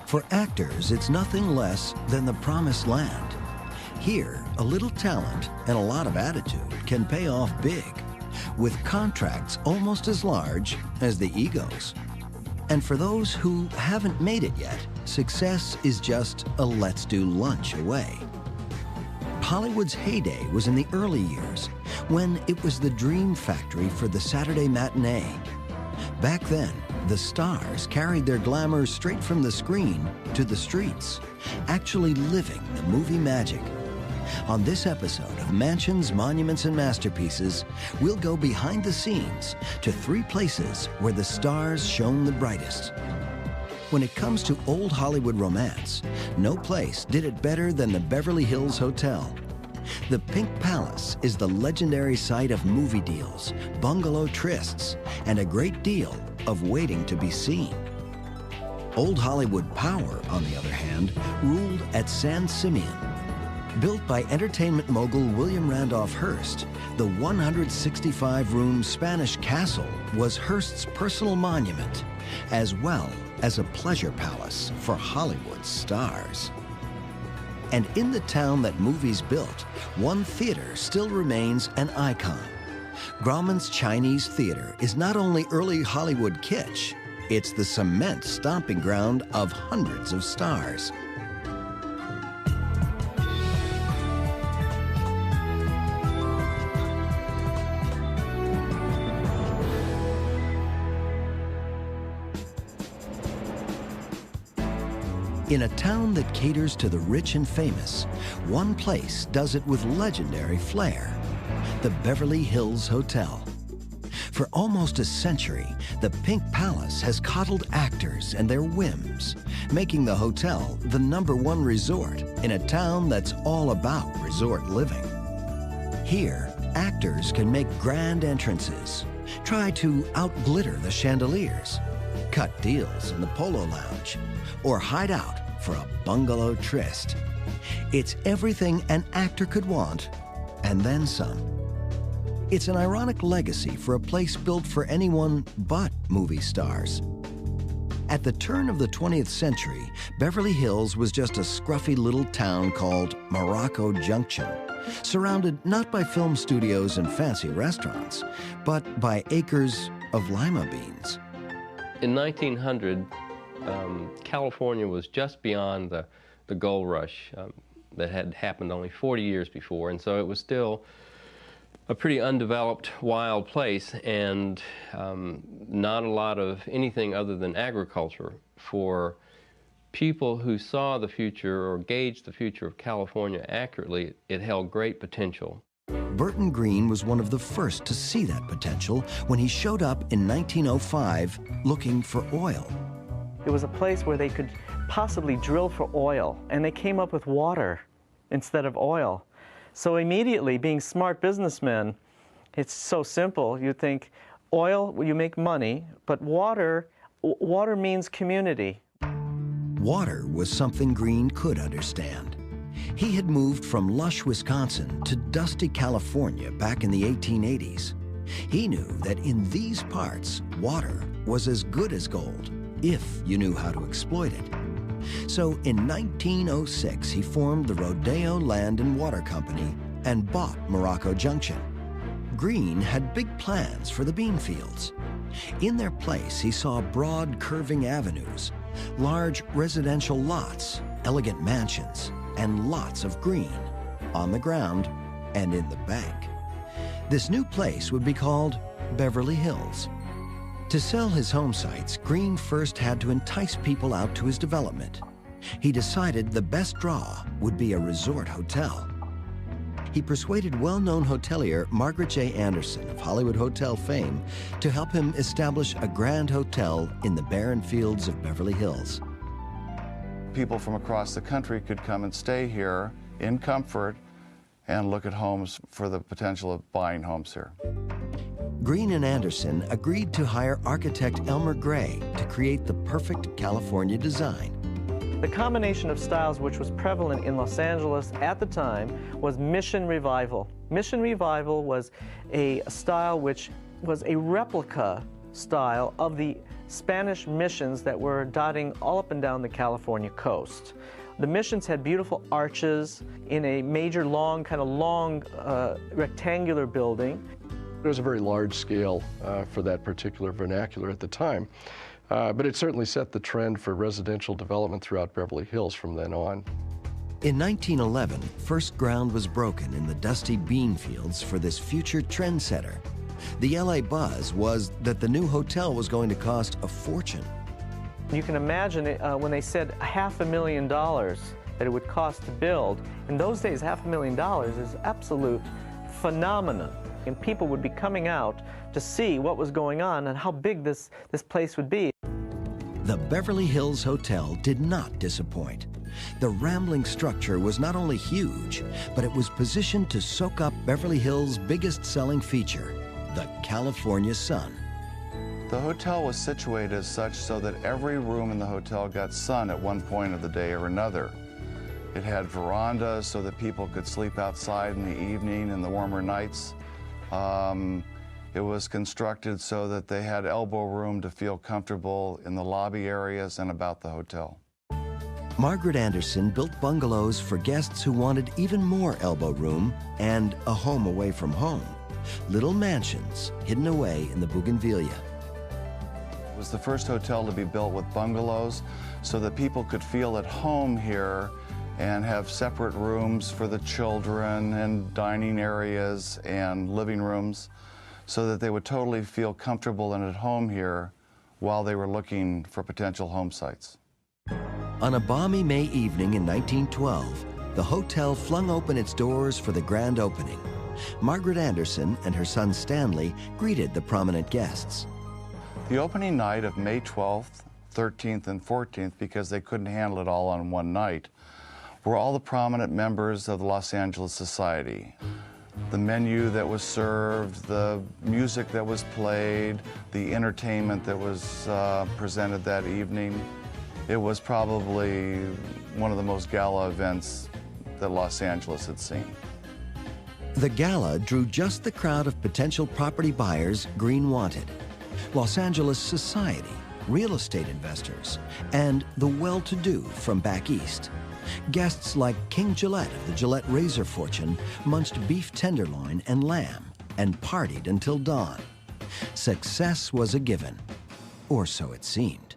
For actors, it's nothing less than the promised land. Here, a little talent and a lot of attitude can pay off big, with contracts almost as large as the egos. And for those who haven't made it yet, success is just a let's do lunch away. Hollywood's heyday was in the early years, when it was the dream factory for the Saturday matinee. Back then, the stars carried their glamour straight from the screen to the streets, actually living the movie magic. On this episode of Mansions, Monuments, and Masterpieces, we'll go behind the scenes to 3 places where the stars shone the brightest. When it comes to old Hollywood romance, no place did it better than the Beverly Hills Hotel. The Pink Palace is the legendary site of movie deals, bungalow trysts, and a great deal of waiting to be seen. Old Hollywood power, on the other hand, ruled at San Simeon. Built by entertainment mogul William Randolph Hearst, the 165-room Spanish castle was Hearst's personal monument, as well as a pleasure palace for Hollywood's stars. And in the town that movies built, one theater still remains an icon. Grauman's Chinese Theater is not only early Hollywood kitsch, it's the cement stomping ground of hundreds of stars. In a town that caters to the rich and famous, one place does it with legendary flair: the Beverly Hills Hotel. For almost a century, the Pink Palace has coddled actors and their whims, making the hotel the #1 resort in a town that's all about resort living. Here, actors can make grand entrances, try to outglitter the chandeliers, cut deals in the polo lounge, or hide out for a bungalow tryst. It's everything an actor could want, and then some. It's an ironic legacy for a place built for anyone but movie stars. At the turn of the 20th century, Beverly Hills was just a scruffy little town called Morocco Junction, surrounded not by film studios and fancy restaurants, but by acres of lima beans. In 1900, California was just beyond the gold rush that had happened only 40 years before, and so it was still a pretty undeveloped, wild place, and not a lot of anything other than agriculture. For people who saw the future or gauged the future of California accurately, it held great potential. Burton Green was one of the first to see that potential when he showed up in 1905 looking for oil. It was a place where they could possibly drill for oil, and they came up with water instead of oil. So immediately, being smart businessmen, it's so simple. You think oil, you make money, but water means community. Water was something Green could understand. He had moved from lush Wisconsin to dusty California back in the 1880s. He knew that in these parts, water was as good as gold, if you knew how to exploit it. So in 1906, he formed the Rodeo Land and Water Company and bought Morocco Junction. Green had big plans for the bean fields. In their place, he saw broad, curving avenues, large residential lots, elegant mansions, and lots of green on the ground and in the bank. This new place would be called Beverly Hills. To sell his home sites, Green first had to entice people out to his development. He decided the best draw would be a resort hotel. He persuaded well-known hotelier Margaret J. Anderson of Hollywood Hotel fame to help him establish a grand hotel in the barren fields of Beverly Hills. People from across the country could come and stay here in comfort and look at homes for the potential of buying homes here. Green and Anderson agreed to hire architect Elmer Gray to create the perfect California design. The combination of styles which was prevalent in Los Angeles at the time was Mission Revival. Mission Revival was a style which was a replica style of the Spanish missions that were dotting all up and down the California coast. The missions had beautiful arches in a major long, rectangular building. It was a very large scale for that particular vernacular at the time, but it certainly set the trend for residential development throughout Beverly Hills from then on. In 1911, first ground was broken in the dusty bean fields for this future trendsetter. The LA buzz was that the new hotel was going to cost a fortune. You can imagine it, when they said $500,000 that it would cost to build. In those days, $500,000 is absolute phenomenon. And people would be coming out to see what was going on and how big this place would be. The Beverly Hills Hotel did not disappoint. The rambling structure was not only huge, but it was positioned to soak up Beverly Hills' biggest selling feature, the California sun. The hotel was situated as such so that every room in the hotel got sun at one point of the day or another. It had verandas so that people could sleep outside in the evening in the warmer nights. It was constructed so that they had elbow room to feel comfortable in the lobby areas and about the hotel. Margaret Anderson built bungalows for guests who wanted even more elbow room and a home away from home. Little mansions hidden away in the bougainvillea. It was the first hotel to be built with bungalows so that people could feel at home here and have separate rooms for the children and dining areas and living rooms so that they would totally feel comfortable and at home here while they were looking for potential home sites. On a balmy May evening in 1912, the hotel flung open its doors for the grand opening. Margaret Anderson and her son Stanley greeted the prominent guests. The opening night of May 12th, 13th, and 14th, because they couldn't handle it all on one night, were all the prominent members of the Los Angeles Society. The menu that was served, the music that was played, the entertainment that was presented that evening. It was probably one of the most gala events that Los Angeles had seen. The gala drew just the crowd of potential property buyers Green wanted. Los Angeles society, real estate investors, and the well-to-do from back east. Guests like King Gillette of the Gillette razor fortune munched beef tenderloin and lamb and partied until dawn. Success was a given, or so it seemed.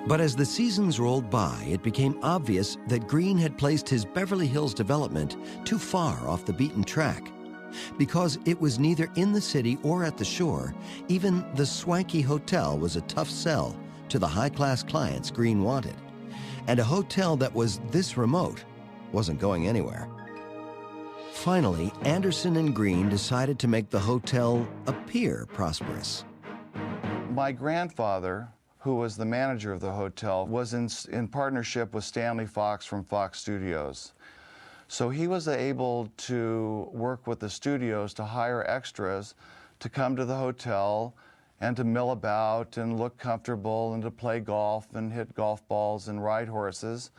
But as the seasons rolled by, it became obvious that Green had placed his Beverly Hills development too far off the beaten track. Because it was neither in the city or at the shore, even the swanky hotel was a tough sell to the high-class clients Green wanted. And a hotel that was this remote wasn't going anywhere. Finally, Anderson and Green decided to make the hotel appear prosperous. My grandfather, who was the manager of the hotel, was in partnership with Stanley Fox from Fox Studios. So he was able to work with the studios to hire extras to come to the hotel and to mill about and look comfortable and to play golf and hit golf balls and ride horses,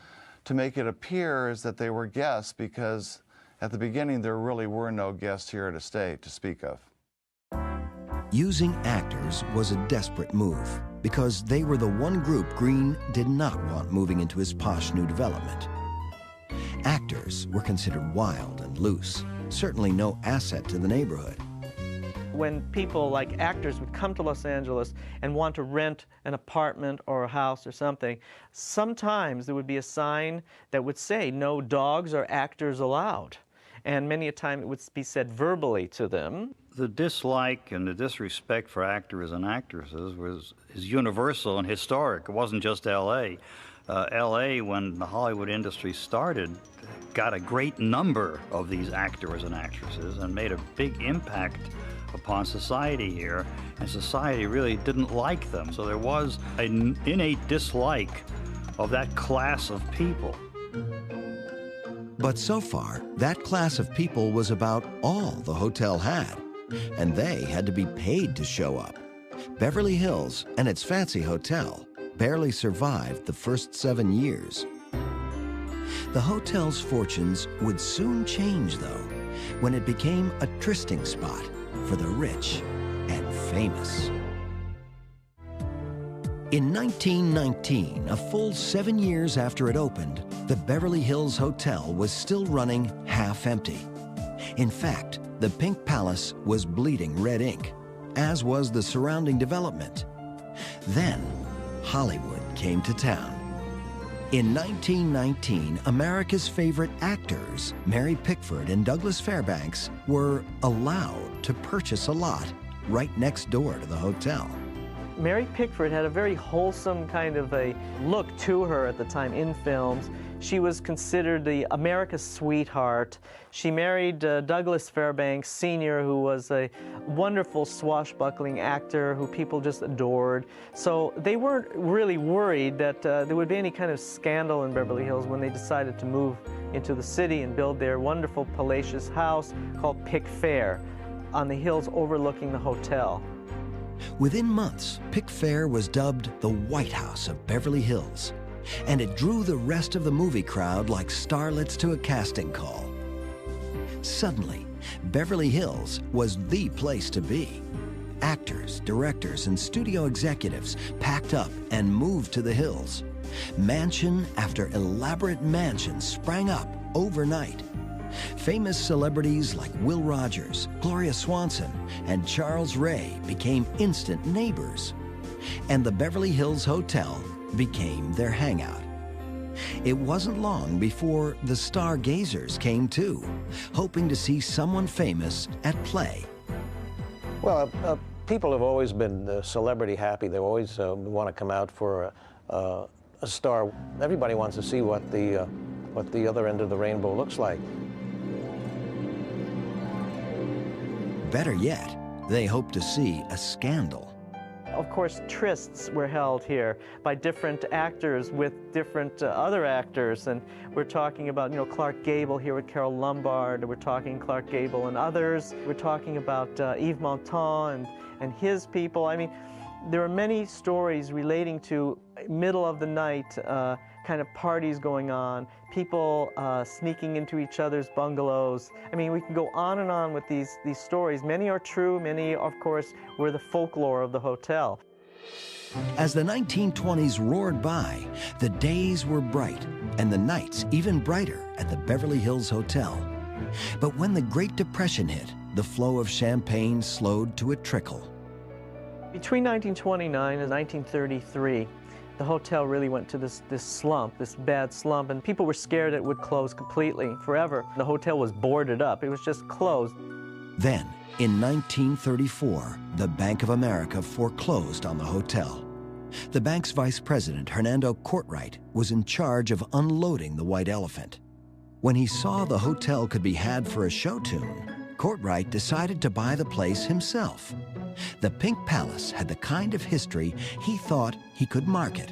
to make it appear as that they were guests, because at the beginning there really were no guests here to stay to speak of. Using actors was a desperate move, because they were the one group Green did not want moving into his posh new development. Actors were considered wild and loose, certainly no asset to the neighborhood. When people like actors would come to Los Angeles and want to rent an apartment or a house or something, sometimes there would be a sign that would say, "No dogs or actors allowed." And many a time it would be said verbally to them. The dislike and the disrespect for actors and actresses is universal and historic. It wasn't just L.A. L.A., when the Hollywood industry started, got a great number of these actors and actresses and made a big impact upon society here, and society really didn't like them. So there was an innate dislike of that class of people. But so far, that class of people was about all the hotel had, and they had to be paid to show up. Beverly Hills and its fancy hotel barely survived the first 7 years. The hotel's fortunes would soon change, though, when it became a trysting spot for the rich and famous. In 1919, a full 7 years after it opened, the Beverly Hills Hotel was still running half empty. In fact, the Pink Palace was bleeding red ink, as was the surrounding development. Then, Hollywood came to town. In 1919, America's favorite actors, Mary Pickford and Douglas Fairbanks, were allowed to purchase a lot right next door to the hotel. Mary Pickford had a very wholesome kind of a look to her at the time in films. She was considered the America's sweetheart. She married Douglas Fairbanks Sr., who was a wonderful swashbuckling actor who people just adored. So they weren't really worried that there would be any kind of scandal in Beverly Hills when they decided to move into the city and build their wonderful palatial house called Pick Fair on the hills overlooking the hotel. Within months, Pick Fair was dubbed the White House of Beverly Hills, and it drew the rest of the movie crowd like starlets to a casting call. Suddenly, Beverly Hills was the place to be. Actors, directors, and studio executives packed up and moved to the hills. Mansion after elaborate mansion sprang up overnight. Famous celebrities like Will Rogers, Gloria Swanson, and Charles Ray became instant neighbors. And the Beverly Hills Hotel became their hangout. It wasn't long before the stargazers came too, hoping to see someone famous at play. Well, people have always been celebrity happy. They always want to come out for a star. Everybody wants to see what the other end of the rainbow looks like. Better yet, they hope to see a scandal. Of course, trysts were held here by different actors with different other actors, and we're talking about, Clark Gable here with Carole Lombard. We're talking Clark Gable and others. We're talking about Yves Montand and his people. I mean, there are many stories relating to middle of the night kind of parties going on, people sneaking into each other's bungalows. I mean, we can go on and on with these stories. Many are true, many, of course, were the folklore of the hotel. As the 1920s roared by, the days were bright and the nights even brighter at the Beverly Hills Hotel. But when the Great Depression hit, the flow of champagne slowed to a trickle. Between 1929 and 1933, the hotel really went to this slump, this bad slump, and people were scared it would close completely, forever. The hotel was boarded up. It was just closed. Then, in 1934, the Bank of America foreclosed on the hotel. The bank's vice president, Hernando Courtright, was in charge of unloading the White Elephant. When he saw the hotel could be had for a show tune, Courtright decided to buy the place himself. The Pink Palace had the kind of history he thought he could market,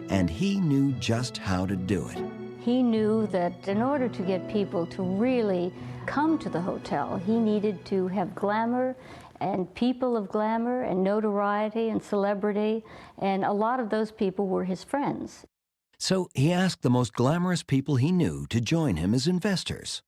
and he knew just how to do it. He knew that in order to get people to really come to the hotel, he needed to have glamour and people of glamour and notoriety and celebrity, and a lot of those people were his friends. So he asked the most glamorous people he knew to join him as investors.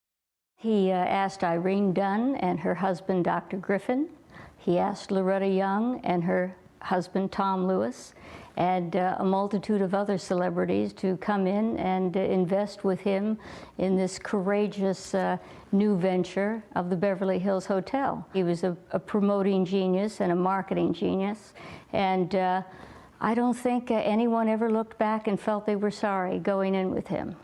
He asked Irene Dunn and her husband, Dr. Griffin. He asked Loretta Young and her husband, Tom Lewis, and a multitude of other celebrities to come in and invest with him in this courageous new venture of the Beverly Hills Hotel. He was a promoting genius and a marketing genius, and I don't think anyone ever looked back and felt they were sorry going in with him.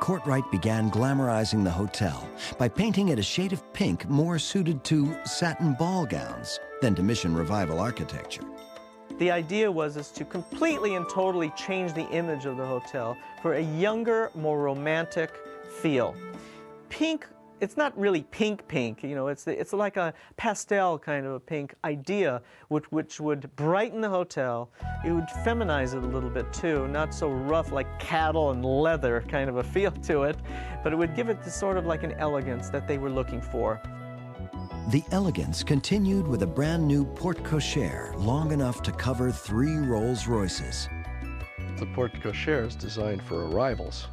Courtright began glamorizing the hotel by painting it a shade of pink more suited to satin ball gowns than to Mission Revival architecture. The idea was to completely and totally change the image of the hotel for a younger, more romantic feel. Pink, it's not really pink, it's like a pastel kind of a pink idea which would brighten the hotel. It would feminize it a little bit too, not so rough like cattle and leather kind of a feel to it, but it would give it this sort of like an elegance that they were looking for. The elegance continued with a brand new porte cochere long enough to cover 3 Rolls Royces. The porte cochere is designed for arrivals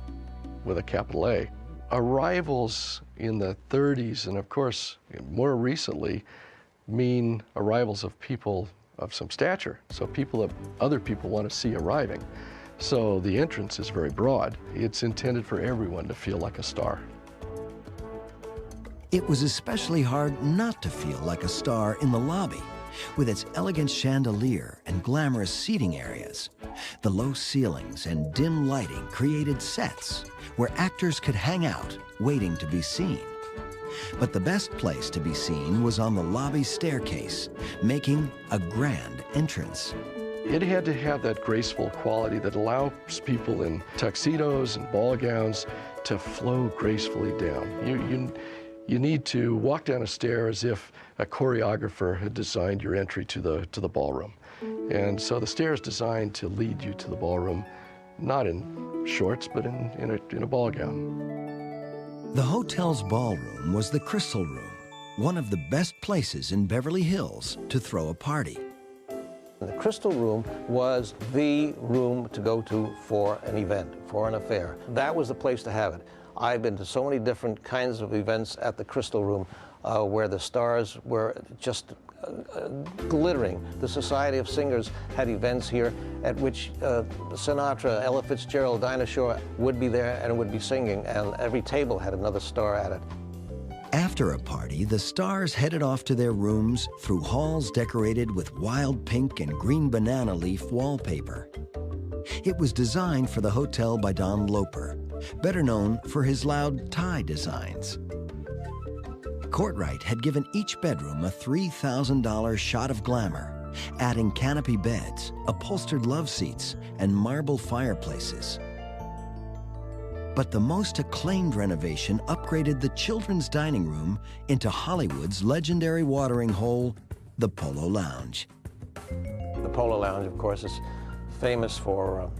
with a capital A. Arrivals in the 30s and of course more recently mean arrivals of people of some stature. So other people want to see arriving. So the entrance is very broad. It's intended for everyone to feel like a star. It was especially hard not to feel like a star in the lobby. With its elegant chandelier and glamorous seating areas, the low ceilings and dim lighting created sets where actors could hang out, waiting to be seen. But the best place to be seen was on the lobby staircase, making a grand entrance. It had to have that graceful quality that allows people in tuxedos and ball gowns to flow gracefully down. You need to walk down a stair as if a choreographer had designed your entry to the ballroom. And so the stair is designed to lead you to the ballroom, not in shorts, but in a ball gown. The hotel's ballroom was the Crystal Room, one of the best places in Beverly Hills to throw a party. The Crystal Room was the room to go to for an event, for an affair. That was the place to have it. I've been to so many different kinds of events at the Crystal Room where the stars were just glittering. The Society of Singers had events here at which Sinatra, Ella Fitzgerald, Dinah Shore would be there and would be singing, and every table had another star at it. After a party, the stars headed off to their rooms through halls decorated with wild pink and green banana leaf wallpaper. It was designed for the hotel by Don Loper, better known for his loud tie designs. Courtwright had given each bedroom a $3,000 shot of glamour, adding canopy beds, upholstered love seats, and marble fireplaces. But the most acclaimed renovation upgraded the children's dining room into Hollywood's legendary watering hole, the Polo Lounge. The Polo Lounge, of course, is famous for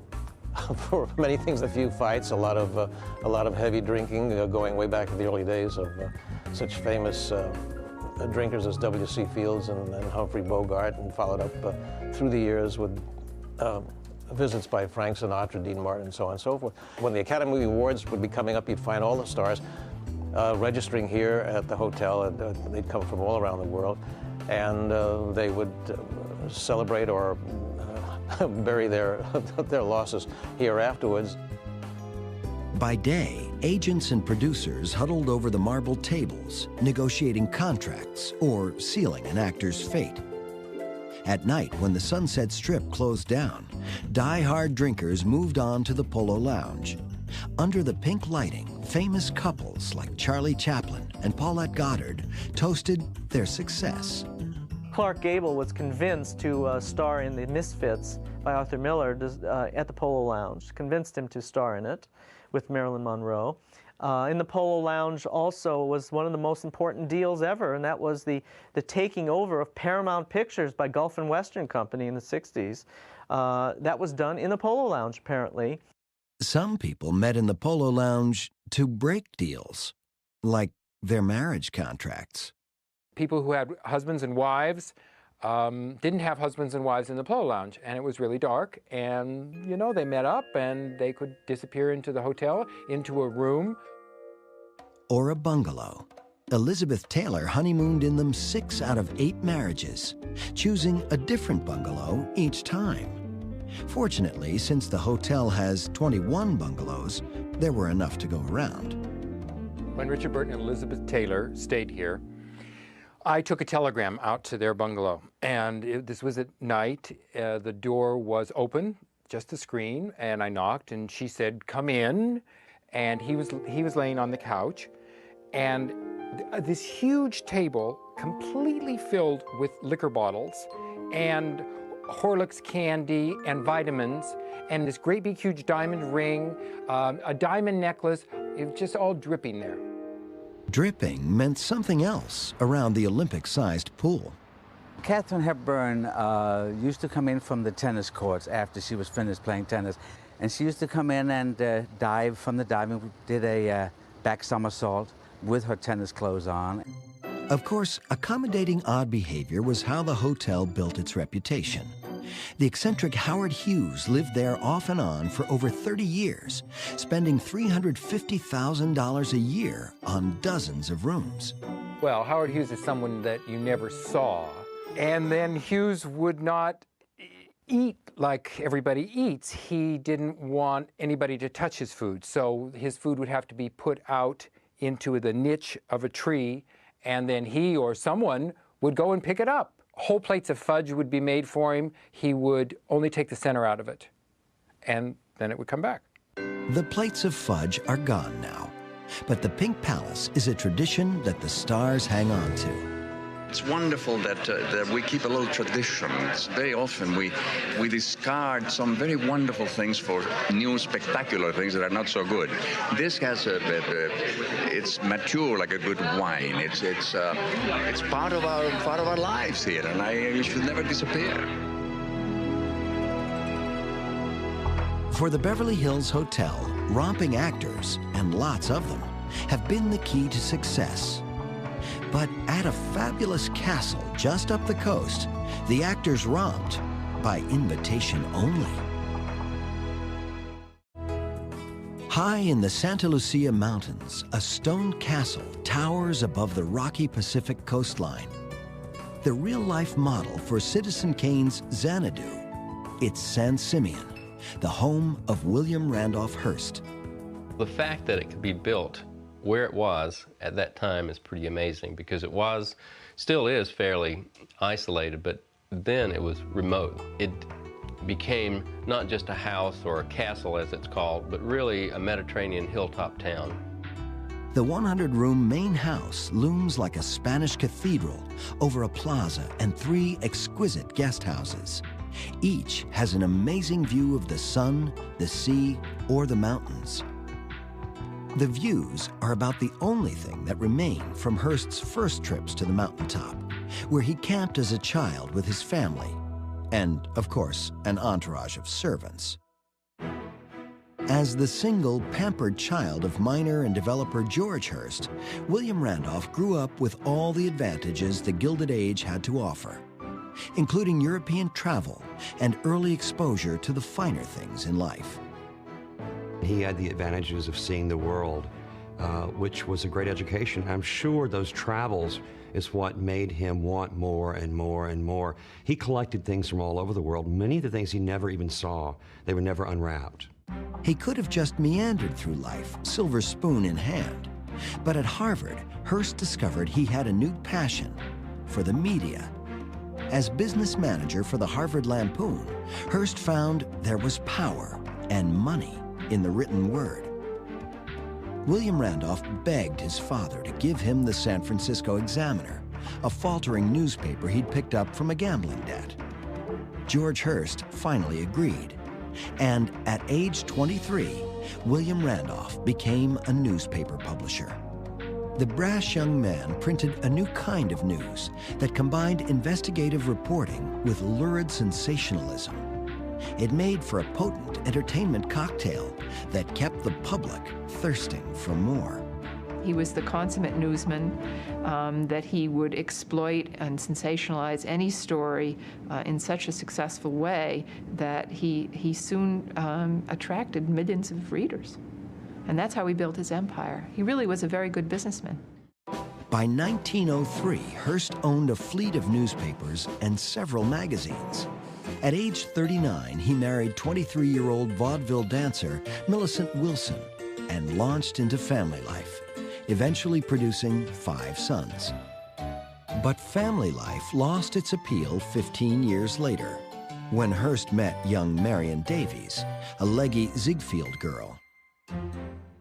many things, a few fights, a lot of heavy drinking, going way back to the early days of such famous drinkers as W.C. Fields and Humphrey Bogart, and followed up through the years with visits by Frank Sinatra, Dean Martin, and so on and so forth. When the Academy Awards would be coming up, you'd find all the stars registering here at the hotel. They'd come from all around the world, and they would celebrate or bury their losses here afterwards. By day, agents and producers huddled over the marble tables, negotiating contracts or sealing an actor's fate. At night, when the Sunset Strip closed down, die-hard drinkers moved on to the Polo Lounge. Under the pink lighting, famous couples like Charlie Chaplin and Paulette Goddard toasted their success. Clark Gable was convinced to star in The Misfits by Arthur Miller at the Polo Lounge, convinced him to star in it with Marilyn Monroe. In the Polo Lounge also was one of the most important deals ever, and that was the taking over of Paramount Pictures by Gulf and Western Company in the 60s. That was done in the Polo Lounge, apparently. Some people met in the Polo Lounge to break deals, like their marriage contracts. People who had husbands and wives didn't have husbands and wives in the Polo Lounge, and it was really dark, and, you know, they met up and they could disappear into the hotel, into a room. Or a bungalow. Elizabeth Taylor honeymooned in them 6 out of 8 marriages, choosing a different bungalow each time. Fortunately, since the hotel has 21 bungalows, there were enough to go around. When Richard Burton and Elizabeth Taylor stayed here, I took a telegram out to their bungalow, and this was at night. The door was open, just a screen, and I knocked, and she said, "Come in." And he was laying on the couch, and this huge table completely filled with liquor bottles and Horlicks candy and vitamins, and this great big huge diamond ring, a diamond necklace. It was just all dripping there. Dripping meant something else around the Olympic-sized pool. Katharine Hepburn used to come in from the tennis courts after she was finished playing tennis. And she used to come in and dive from the diving, did a back somersault with her tennis clothes on. Of course, accommodating odd behavior was how the hotel built its reputation. The eccentric Howard Hughes lived there off and on for over 30 years, spending $350,000 a year on dozens of rooms. Well, Howard Hughes is someone that you never saw And then Hughes would not eat like everybody eats. He didn't want anybody to touch his food, so his food would have to be put out into the niche of a tree, and then he or someone would go and pick it up. Whole plates of fudge would be made for him. He would only take the center out of it, and then it would come back. The plates of fudge are gone now, but the Pink Palace is a tradition that the stars hang on to. It's wonderful that we keep a little tradition. Very often we discard some very wonderful things for new spectacular things that are not so good. This has it's mature like a good wine. It's part of our lives here, and it should never disappear. For the Beverly Hills Hotel, romping actors, and lots of them, have been the key to success. But at a fabulous castle just up the coast, the actors romped by invitation only. High in the Santa Lucia Mountains, a stone castle towers above the rocky Pacific coastline. The real-life model for Citizen Kane's Xanadu, it's San Simeon, the home of William Randolph Hearst. The fact that it could be built where it was at that time is pretty amazing, because it was, still is fairly isolated, but then it was remote. It became not just a house or a castle as it's called, but really a Mediterranean hilltop town. The 100-room main house looms like a Spanish cathedral over a plaza and 3 exquisite guest houses. Each has an amazing view of the sun, the sea, or the mountains. The views are about the only thing that remain from Hearst's first trips to the mountaintop, where he camped as a child with his family, and, of course, an entourage of servants. As the single, pampered child of miner and developer George Hearst, William Randolph grew up with all the advantages the Gilded Age had to offer, including European travel and early exposure to the finer things in life. He had the advantages of seeing the world, which was a great education. I'm sure those travels is what made him want more and more and more. He collected things from all over the world. Many of the things he never even saw, they were never unwrapped. He could have just meandered through life, silver spoon in hand. But at Harvard, Hearst discovered he had a new passion for the media. As business manager for the Harvard Lampoon, Hearst found there was power and money in the written word. William Randolph begged his father to give him the San Francisco Examiner, a faltering newspaper he'd picked up from a gambling debt. George Hearst finally agreed, and at age 23, William Randolph became a newspaper publisher. The brash young man printed a new kind of news that combined investigative reporting with lurid sensationalism. It made for a potent entertainment cocktail that kept the public thirsting for more. He was the consummate newsman, that he would exploit and sensationalize any story in such a successful way that he soon attracted millions of readers. And that's how he built his empire. He really was a very good businessman. By 1903, Hearst owned a fleet of newspapers and several magazines. At age 39, he married 23-year-old vaudeville dancer Millicent Wilson and launched into family life, eventually producing 5 sons. But family life lost its appeal 15 years later, when Hearst met young Marion Davies, a leggy Ziegfeld girl.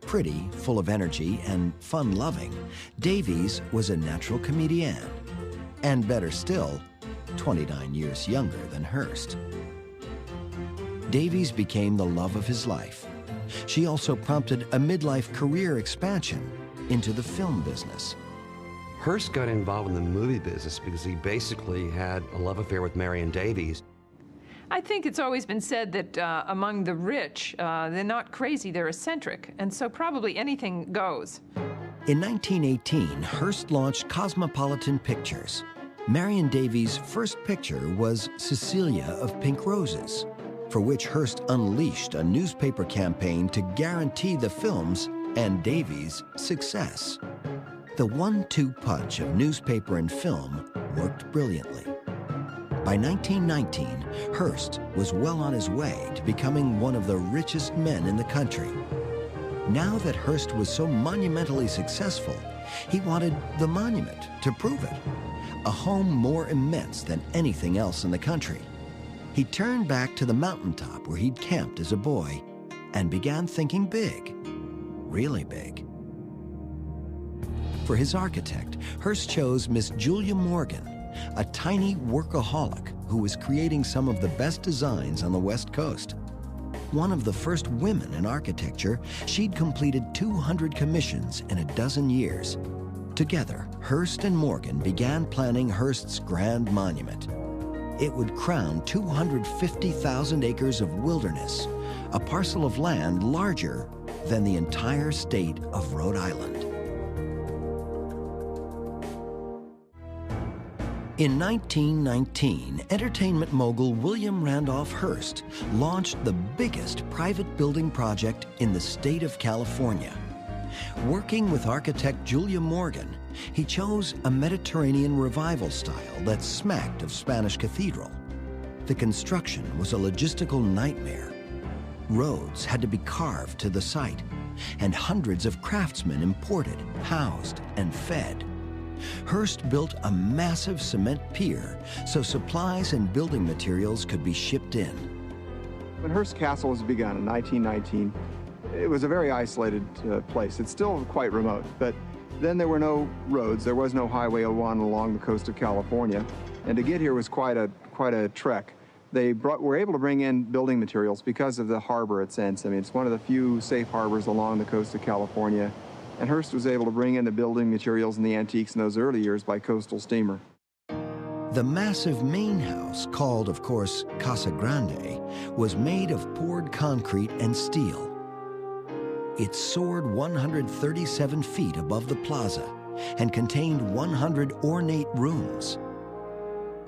Pretty, full of energy, and fun-loving, Davies was a natural comedienne, and better still, 29 years younger than Hearst. Davies became the love of his life. She also prompted a midlife career expansion into the film business. Hearst got involved in the movie business because he basically had a love affair with Marion Davies. I think it's always been said that among the rich, they're not crazy, they're eccentric, and so probably anything goes. In 1918, Hearst launched Cosmopolitan Pictures. Marion Davies' first picture was Cecilia of Pink Roses, for which Hearst unleashed a newspaper campaign to guarantee the film's and Davies' success. The 1-2 punch of newspaper and film worked brilliantly. By 1919, Hearst was well on his way to becoming one of the richest men in the country. Now that Hearst was so monumentally successful, he wanted the monument to prove it. A home more immense than anything else in the country. He turned back to the mountaintop where he'd camped as a boy and began thinking big, really big. For his architect, Hearst chose Miss Julia Morgan, a tiny workaholic who was creating some of the best designs on the West Coast. One of the first women in architecture, she'd completed 200 commissions in a dozen years. Together, Hearst and Morgan began planning Hearst's grand monument. It would crown 250,000 acres of wilderness, a parcel of land larger than the entire state of Rhode Island. In 1919, entertainment mogul William Randolph Hearst launched the biggest private building project in the state of California. Working with architect Julia Morgan, he chose a Mediterranean revival style that smacked of Spanish cathedral. The construction was a logistical nightmare. Roads had to be carved to the site, and hundreds of craftsmen imported, housed, and fed. Hearst built a massive cement pier so supplies and building materials could be shipped in. When Hearst Castle was begun in 1919, it was a very isolated place. It's still quite remote, but then there were no roads. There was no Highway 01 along the coast of California, and to get here was quite a trek. They were able to bring in building materials because of the harbor at San Simeon. It's one of the few safe harbors along the coast of California. And Hearst was able to bring in the building materials and the antiques in those early years by coastal steamer. The massive main house, called, of course, Casa Grande, was made of poured concrete and steel. It soared 137 feet above the plaza and contained 100 ornate rooms.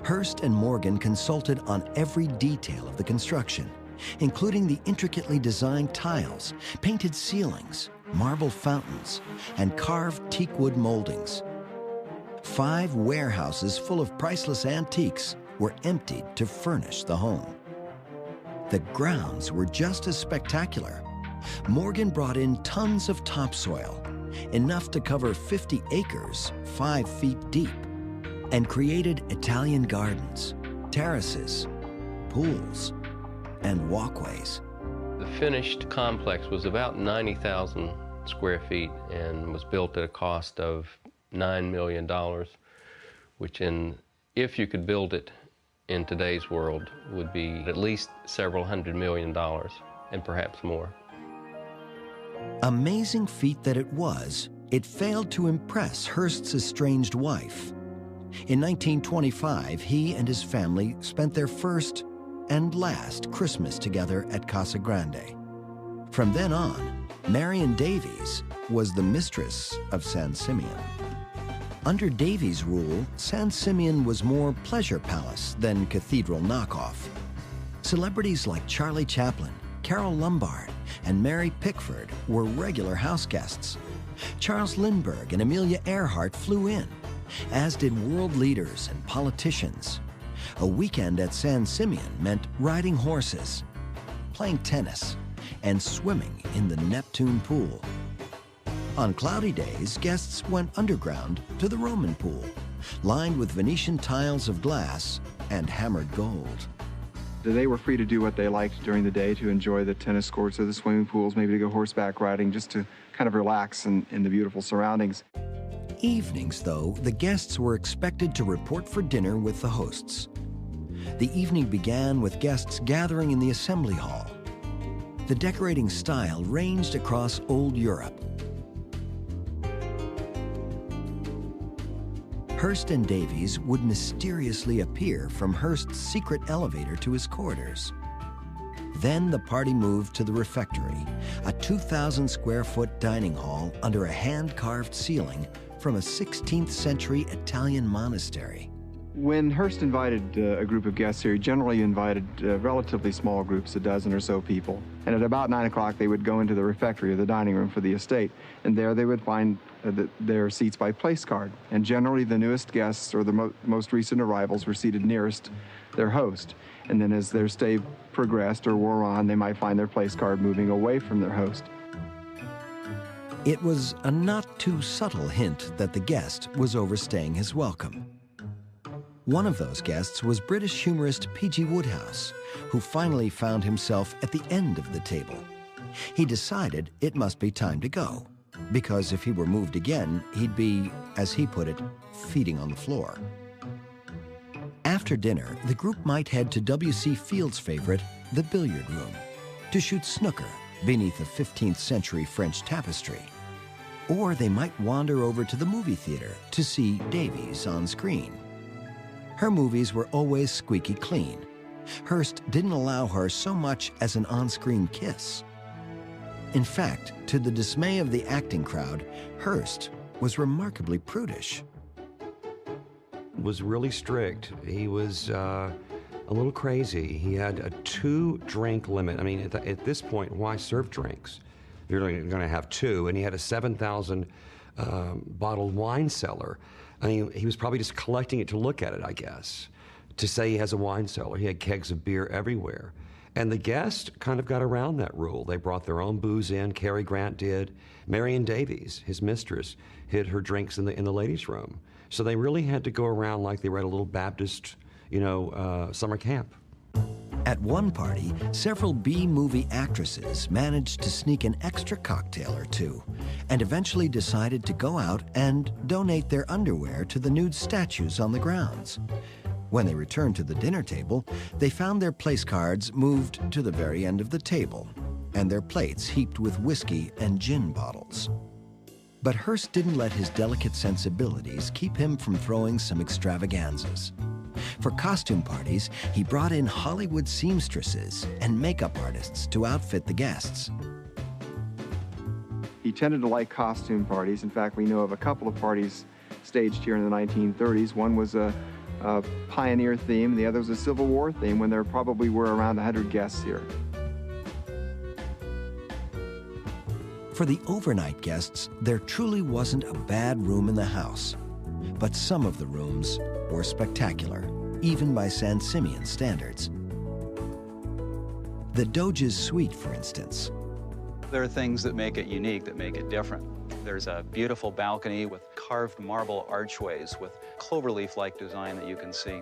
Hearst and Morgan consulted on every detail of the construction, including the intricately designed tiles, painted ceilings, marble fountains, and carved teakwood moldings. 5 warehouses full of priceless antiques were emptied to furnish the home. The grounds were just as spectacular. Morgan brought in tons of topsoil, enough to cover 50 acres, 5 feet deep, and created Italian gardens, terraces, pools, and walkways. The finished complex was about 90,000 square feet and was built at a cost of $9 million, which if you could build it in today's world would be at least several $100 million and perhaps more. Amazing feat that it was, it failed to impress Hearst's estranged wife. In 1925, he and his family spent their first and last Christmas together at Casa Grande. From then on, Marion Davies was the mistress of San Simeon. Under Davies' rule, San Simeon was more pleasure palace than cathedral knockoff. Celebrities like Charlie Chaplin, Carole Lombard, and Mary Pickford were regular house guests. Charles Lindbergh and Amelia Earhart flew in, as did world leaders and politicians. A weekend at San Simeon meant riding horses, playing tennis, and swimming in the Neptune pool. On cloudy days, guests went underground to the Roman pool, lined with Venetian tiles of glass and hammered gold. They were free to do what they liked during the day, to enjoy the tennis courts or the swimming pools, maybe to go horseback riding, just to kind of relax in the beautiful surroundings. Evenings, though, the guests were expected to report for dinner with the hosts. The evening began with guests gathering in the assembly hall. The decorating style ranged across old Europe. Hearst and Davies would mysteriously appear from Hearst's secret elevator to his quarters. Then the party moved to the refectory, a 2,000 square foot dining hall under a hand-carved ceiling from a 16th century Italian monastery. When Hearst invited a group of guests here, he generally invited relatively small groups, a dozen or so people. And at about 9 o'clock, they would go into the refectory, or the dining room for the estate, and there they would find their seats by place card. And generally, the newest guests or the most recent arrivals were seated nearest their host. And then as their stay progressed or wore on, they might find their place card moving away from their host. It was a not too subtle hint that the guest was overstaying his welcome. One of those guests was British humorist P.G. Wodehouse, who finally found himself at the end of the table. He decided it must be time to go, because if he were moved again, he'd be, as he put it, feeding on the floor. After dinner, the group might head to W.C. Field's favorite, the billiard room, to shoot snooker beneath a 15th century French tapestry. Or they might wander over to the movie theater to see Davies on screen. Her movies were always squeaky clean. Hearst didn't allow her so much as an on-screen kiss. In fact, to the dismay of the acting crowd, Hearst was remarkably prudish. Was really strict. He was a little crazy. He had a 2-drink limit. I mean, at this point, why serve drinks? You're going to have 2, and he had a 7,000 bottled wine cellar. I mean, he was probably just collecting it to look at it, I guess, to say he has a wine cellar. He had kegs of beer everywhere. And the guests kind of got around that rule. They brought their own booze in. Cary Grant did. Marion Davies, his mistress, hid her drinks in the ladies' room. So they really had to go around like they were at a little Baptist, summer camp. At one party, several B-movie actresses managed to sneak an extra cocktail or two and eventually decided to go out and donate their underwear to the nude statues on the grounds. When they returned to the dinner table, they found their place cards moved to the very end of the table and their plates heaped with whiskey and gin bottles. But Hearst didn't let his delicate sensibilities keep him from throwing some extravaganzas. For costume parties, he brought in Hollywood seamstresses and makeup artists to outfit the guests. He tended to like costume parties. In fact, we know of a couple of parties staged here in the 1930s. One was a pioneer theme, the other was a Civil War theme, when there probably were around 100 guests here. For the overnight guests, there truly wasn't a bad room in the house. But some of the rooms were spectacular, even by San Simeon standards. The Doge's suite, for instance. There are things that make it unique, that make it different. There's a beautiful balcony with carved marble archways with cloverleaf-like design that you can see.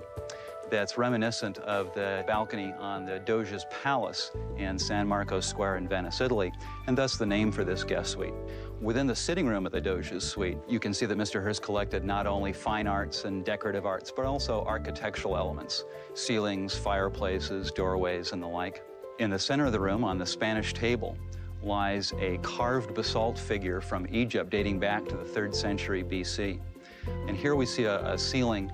That's reminiscent of the balcony on the Doge's Palace in San Marco Square in Venice, Italy, and thus the name for this guest suite. Within the sitting room of the Doge's suite, you can see that Mr. Hearst collected not only fine arts and decorative arts, but also architectural elements, ceilings, fireplaces, doorways, and the like. In the center of the room, on the Spanish table, lies a carved basalt figure from Egypt dating back to the 3rd century BC. And here we see a ceiling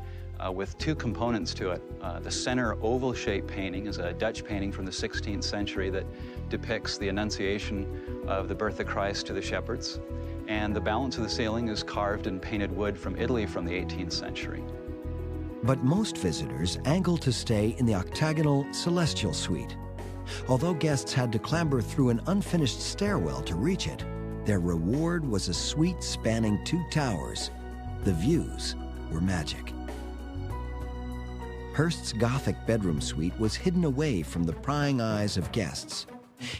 with 2 components to it. The center oval-shaped painting is a Dutch painting from the 16th century that depicts the Annunciation of the birth of Christ to the shepherds. And the balance of the ceiling is carved and painted wood from Italy from the 18th century. But most visitors angled to stay in the octagonal Celestial Suite. Although guests had to clamber through an unfinished stairwell to reach it, their reward was a suite spanning 2 towers. The views were magic. Hearst's Gothic bedroom suite was hidden away from the prying eyes of guests.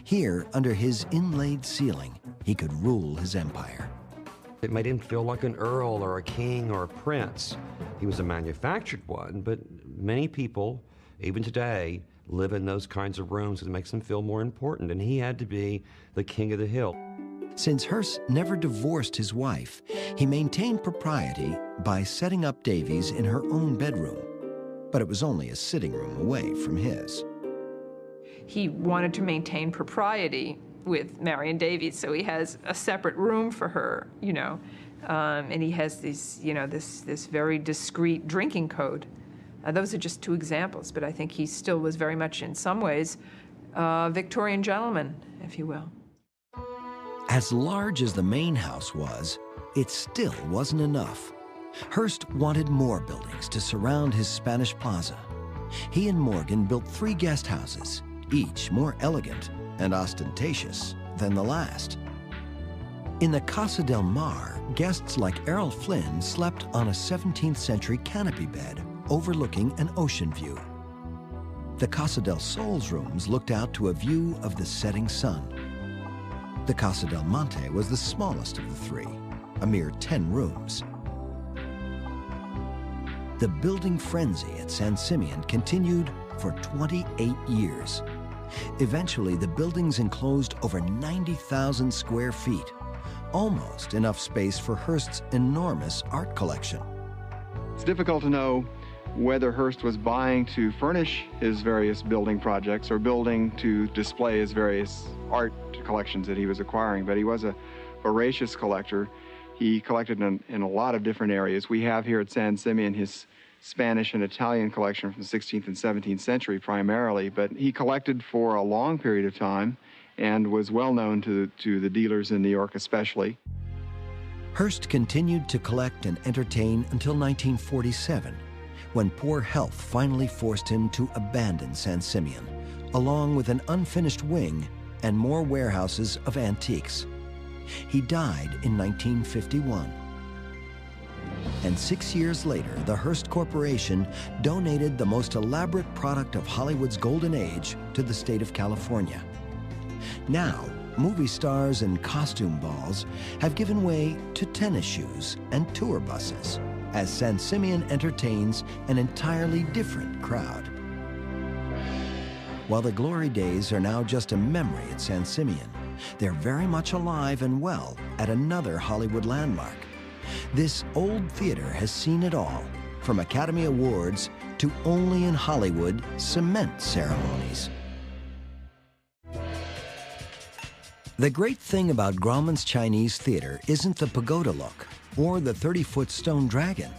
Here, under his inlaid ceiling, he could rule his empire. It made him feel like an earl or a king or a prince. He was a manufactured one, but many people, even today, live in those kinds of rooms. It makes them feel more important, and he had to be the king of the hill. Since Hearst never divorced his wife, he maintained propriety by setting up Davies in her own bedroom. But it was only a sitting room away from his. He wanted to maintain propriety with Marion Davies, so he has a separate room for her, and he has this, this very discreet drinking code. Those are just 2 examples, but I think he still was very much, in some ways, a Victorian gentleman, if you will. As large as the main house was, it still wasn't enough. Hearst wanted more buildings to surround his Spanish plaza. He and Morgan built 3 guest houses, each more elegant and ostentatious than the last. In the Casa del Mar, guests like Errol Flynn slept on a 17th century canopy bed overlooking an ocean view. The Casa del Sol's rooms looked out to a view of the setting sun. The Casa del Monte was the smallest of the three, a mere 10 rooms. The building frenzy at San Simeon continued for 28 years. Eventually, the buildings enclosed over 90,000 square feet, almost enough space for Hearst's enormous art collection. It's difficult to know whether Hearst was buying to furnish his various building projects or building to display his various art collections that he was acquiring, but he was a voracious collector. He collected in a lot of different areas. We have here at San Simeon his Spanish and Italian collection from the 16th and 17th century primarily, but he collected for a long period of time and was well known to the dealers in New York especially. Hearst continued to collect and entertain until 1947, when poor health finally forced him to abandon San Simeon, along with an unfinished wing and more warehouses of antiques. He died in 1951. And 6 years later, the Hearst Corporation donated the most elaborate product of Hollywood's golden age to the state of California. Now, movie stars and costume balls have given way to tennis shoes and tour buses, as San Simeon entertains an entirely different crowd. While the glory days are now just a memory at San Simeon, they're very much alive and well at another Hollywood landmark. This old theater has seen it all, from Academy Awards to only in Hollywood cement ceremonies. The great thing about Grauman's Chinese theater isn't the pagoda look, or the 30-foot stone dragon,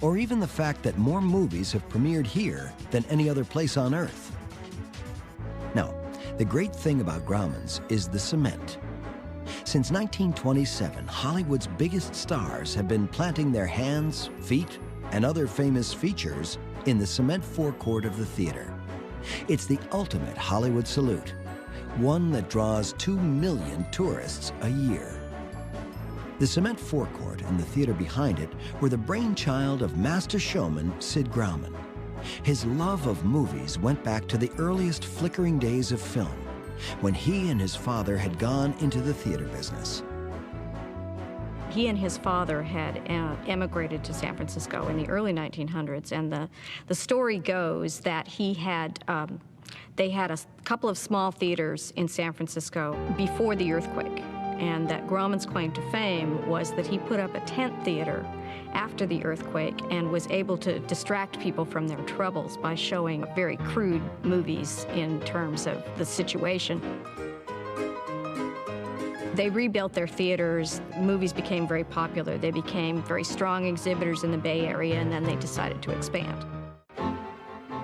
or even the fact that more movies have premiered here than any other place on Earth. No, the great thing about Grauman's is the cement. Since 1927, Hollywood's biggest stars have been planting their hands, feet, and other famous features in the cement forecourt of the theater. It's the ultimate Hollywood salute, one that draws 2 million tourists a year. The cement forecourt and the theater behind it were the brainchild of master showman Sid Grauman. His love of movies went back to the earliest flickering days of film, when he and his father had gone into the theater business. He and his father had emigrated to San Francisco in the early 1900s, and the story goes that he had they had a couple of small theaters in San Francisco before the earthquake, and that Grauman's claim to fame was that he put up a tent theater after the earthquake and was able to distract people from their troubles by showing very crude movies in terms of the situation. They rebuilt their theaters. Movies became very popular. They became very strong exhibitors in the Bay Area, and then they decided to expand.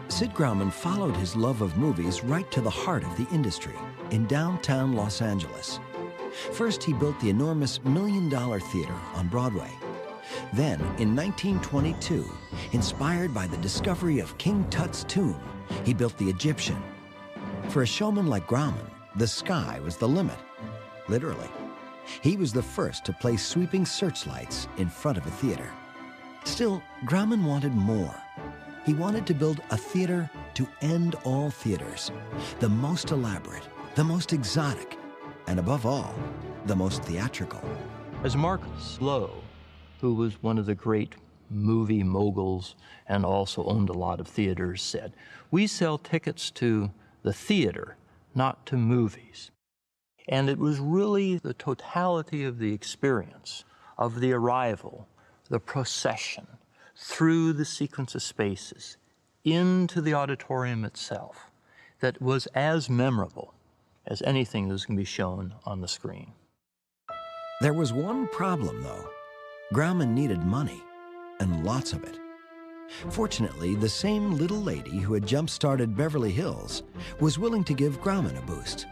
Sid Grauman followed his love of movies right to the heart of the industry in downtown Los Angeles. First, he built the enormous $1 Million Theater on Broadway. Then, in 1922, inspired by the discovery of King Tut's tomb, he built the Egyptian. For a showman like Grauman, the sky was the limit, literally. He was the first to place sweeping searchlights in front of a theater. Still, Grauman wanted more. He wanted to build a theater to end all theaters, the most elaborate, the most exotic, and above all, the most theatrical. As Marcus Lowe, who was one of the great movie moguls and also owned a lot of theaters, said, "We sell tickets to the theater, not to movies." And it was really the totality of the experience, of the arrival, the procession, through the sequence of spaces, into the auditorium itself, that was as memorable as anything that was going to be shown on the screen. There was one problem, though. Grauman needed money, and lots of it. Fortunately, the same little lady who had jump-started Beverly Hills was willing to give Grauman a boost.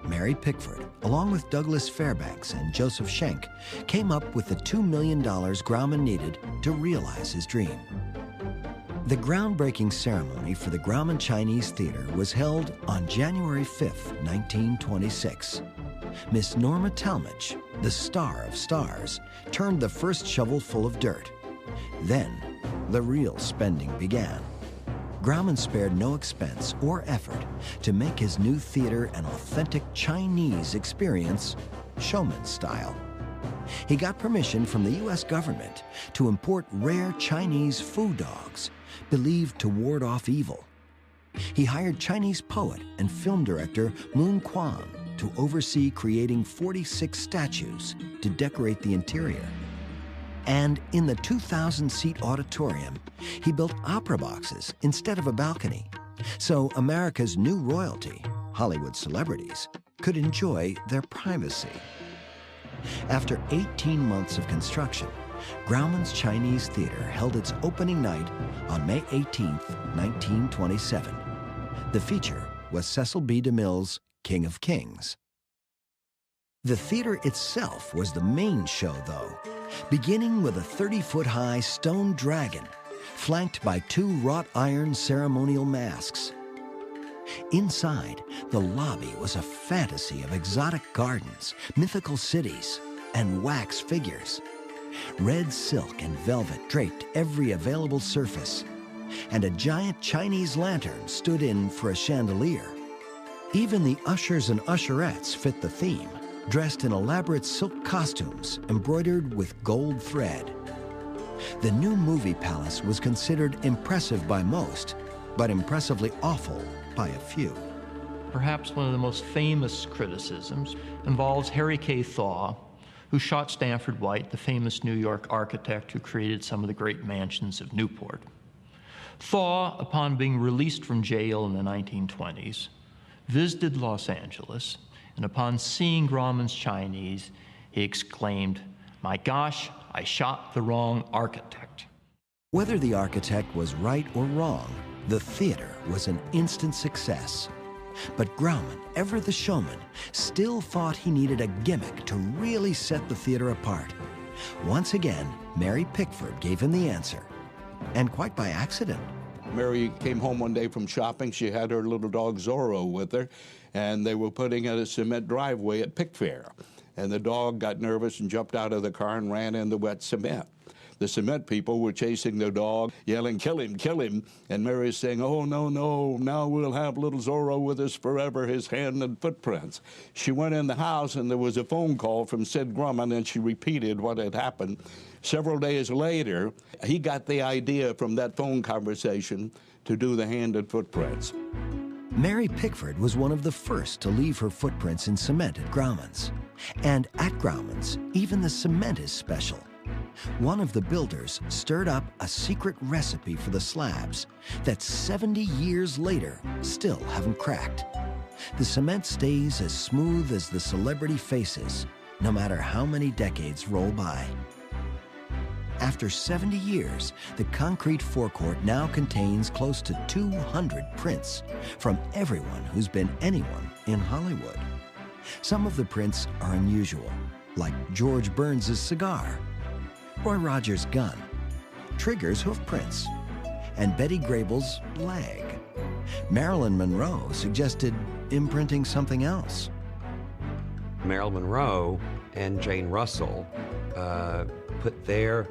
Mary Pickford, along with Douglas Fairbanks and Joseph Schenck, came up with the $2 million Grauman needed to realize his dream. The groundbreaking ceremony for the Grauman Chinese Theater was held on January 5th, 1926. Miss Norma Talmadge, the star of stars, turned the first shovel full of dirt. Then, the real spending began. Grauman spared no expense or effort to make his new theater an authentic Chinese experience, showman style. He got permission from the U.S. government to import rare Chinese food dogs, believed to ward off evil. He hired Chinese poet and film director Moon Quan to oversee creating 46 statues to decorate the interior. And in the 2,000-seat auditorium, he built opera boxes instead of a balcony, so America's new royalty, Hollywood celebrities, could enjoy their privacy. After 18 months of construction, Grauman's Chinese Theater held its opening night on May 18, 1927. The feature was Cecil B. DeMille's King of Kings. The theater itself was the main show, though, beginning with a 30-foot-high stone dragon, flanked by 2 wrought iron ceremonial masks. Inside, the lobby was a fantasy of exotic gardens, mythical cities, and wax figures. Red silk and velvet draped every available surface, and a giant Chinese lantern stood in for a chandelier. Even the ushers and usherettes fit the theme, dressed in elaborate silk costumes embroidered with gold thread. The new movie palace was considered impressive by most, but impressively awful by a few. Perhaps one of the most famous criticisms involves Harry K. Thaw, who shot Stanford White, the famous New York architect who created some of the great mansions of Newport. Thaw, upon being released from jail in the 1920s, visited Los Angeles, and upon seeing Grauman's Chinese, he exclaimed, "My gosh, I shot the wrong architect." Whether the architect was right or wrong, the theater was an instant success. But Grauman, ever the showman, still thought he needed a gimmick to really set the theater apart. Once again, Mary Pickford gave him the answer, and quite by accident. Mary came home one day from shopping. She had her little dog Zorro with her, and they were putting in a cement driveway at Pickfair. And the dog got nervous and jumped out of the car and ran in the wet cement. The cement people were chasing the dog, yelling, "Kill him, kill him." And Mary's saying, "Oh, no, no, now we'll have little Zorro with us forever, his hand and footprints." She went in the house, and there was a phone call from Sid Grauman, and she repeated what had happened. Several days later, he got the idea from that phone conversation to do the hand and footprints. Mary Pickford was one of the first to leave her footprints in cement at Grauman's. And at Grauman's, even the cement is special. One of the builders stirred up a secret recipe for the slabs that 70 years later still haven't cracked. The cement stays as smooth as the celebrity faces, no matter how many decades roll by. After 70 years, the concrete forecourt now contains close to 200 prints from everyone who's been anyone in Hollywood. Some of the prints are unusual, like George Burns's cigar, Roy Rogers' gun, Trigger's hoof prints, and Betty Grable's leg. Marilyn Monroe suggested imprinting something else. Marilyn Monroe and Jane Russell put their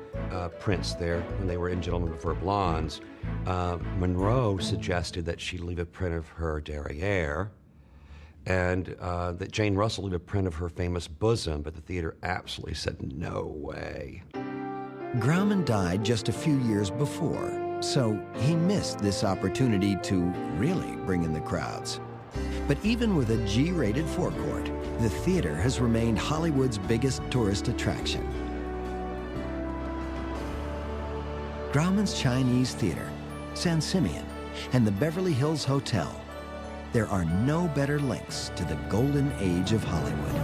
prints there when they were in Gentlemen Prefer Blondes. Monroe suggested that she leave a print of her derriere, and that Jane Russell leave a print of her famous bosom, but the theater absolutely said, "No way." Grauman died just a few years before, so he missed this opportunity to really bring in the crowds. But even with a G-rated forecourt, the theater has remained Hollywood's biggest tourist attraction. Grauman's Chinese Theater, San Simeon, and the Beverly Hills Hotel. There are no better links to the golden age of Hollywood.